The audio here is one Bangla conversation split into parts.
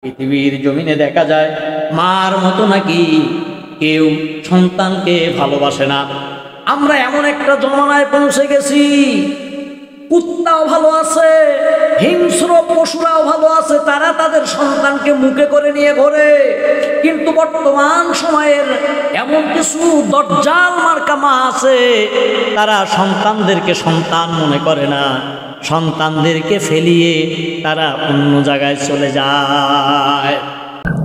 পৃথিবীর জমিনে দেখা যায় মার মতো নাকি কেউ সন্তানকে ভালোবাসে না। আমরা এমন একটা জমানায় পৌঁছে গেছি, কুত্তাও ভালো আছে, হিংস্র পশুরাও ভালো আছে, তারা তাদের সন্তানকে মুখে করে নিয়ে ঘোরে। কিন্তু বর্তমান সময়ের এমন কিছু দজ্জাল মার্কা মা আছে, তারা সন্তানদেরকে সন্তান মনে করে না, সন্তানদেরকে ফেলিয়ে তারা অন্য জায়গায় চলে যায়।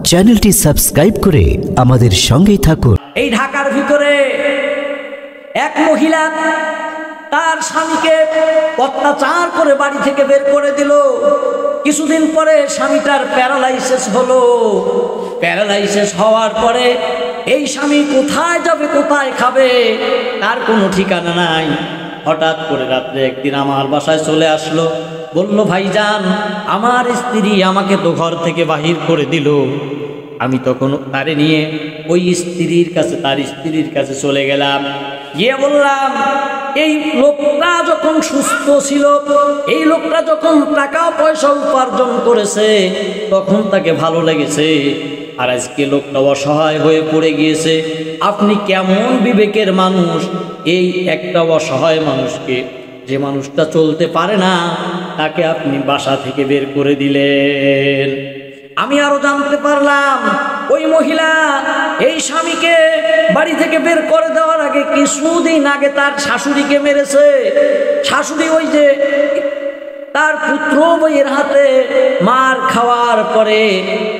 চ্যানেলটি সাবস্ক্রাইব করে আমাদের সঙ্গেই থাকুন। এই ঢাকার ভিতরে এক মহিলা তার স্বামীকে অত্যাচার করে বাড়ি থেকে বের করে দিল। কিছুদিন পরে স্বামীটার প্যারালাইসিস হলো। প্যারালাইসিস হওয়ার পরে এই স্বামী কোথায় যাবে, কোথায় খাবে, তার কোনো ঠিকানা নাই। হঠাৎ করে রাত্রে একদিন আমার বাসায় চলে আসলো, বলল, ভাইজান, আমার স্ত্রী আমাকে তো ঘর থেকে বাহির করে দিল। আমি তখন তারে নিয়ে ওই স্ত্রীর কাছে, তার স্ত্রীর কাছে চলে গেলাম। গিয়ে বললাম, এই লোকটা যখন সুস্থ ছিল, এই লোকটা যখন টাকা পয়সা উপার্জন করেছে, তখন তাকে ভালো লেগেছে, আর আজকে লোকটা অসহায় হয়ে পড়ে গিয়েছে। আপনি কেমন বিবেকের মানুষ, এই একটা অসহায় মানুষকে, যে মানুষটা চলতে পারে না, তাকে আপনি বাসা থেকে বের করে দিলেন। আমি আরো জানতে পারলাম ওই মহিলা এই স্বামীকে বাড়ি থেকে বের করে দেওয়ার আগে কিছুদিন আগে তার শাশুড়িকে মেরেছে। শাশুড়ি ওই যে তার পুত্র বইয়ের হাতে মার খাওয়ার পরে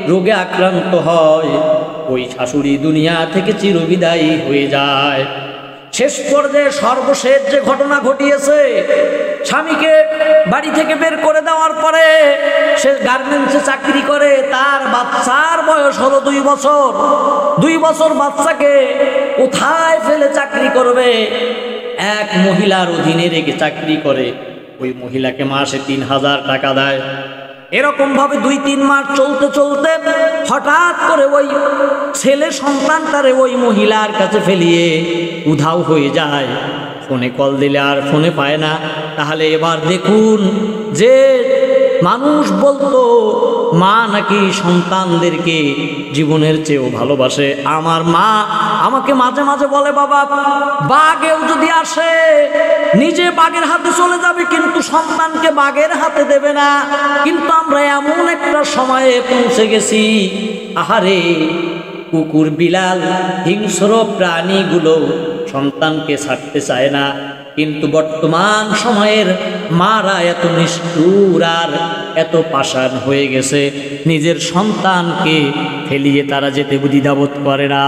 রোগে আক্রান্ত হয়, ওই শাশুড়ি দুনিয়া থেকে চিরবিদায়ী হয়ে যায়। শেষ পর্যায়ে সর্বশেষ যে ঘটনা ঘটিয়েছে, স্বামীকে বাড়ি থেকে বের করে দেওয়ার পরে সে গার্মেন্টসে চাকরি করে। তার বাচ্চার বয়স হলো 2 বছর। 2 বছর বাচ্চাকে কোথায় ফেলে চাকরি করবে? এক মহিলার অধীনে রেখে চাকরি করে। ওই মহিলাকে মাসে 3000 টাকা দেয়। এরকম ভাবে 2-3 মাস চলতে চলতে হঠাৎ করে ওই ছেলে সন্তানটারে ওই মহিলার কাছে ফেলিয়ে উধাও হয়ে যায়। ফোনে কল দিলে আর ফোনে পায় না। তাহলে এবার দেখুন, যে মানুষ বলতো মা নাকি সন্তানদেরকে জীবনের চেয়েও ভালোবাসে। আমার মা আমাকে মাঝে মাঝে বলে, বাবা, বাঘেও যদি আসে নিজে বাঘের হাতে চলে যাবে, কিন্তু সন্তানকে বাঘের হাতে দেবে না। কিন্তু আমরা এমন একটা সময়ে পৌঁছে গেছি, আহারে, কুকুর বিড়াল হিংস্র প্রাণীগুলো সন্তানকে ছাড়তে চায় না। কিন্তু বর্তমান সময়ের মারা এত নিষ্ঠুর আর এত পাষাণ হয়ে গেছে, নিজের সন্তানকে ফেলিয়ে তারা যেতে দ্বিধাবোধ করে না।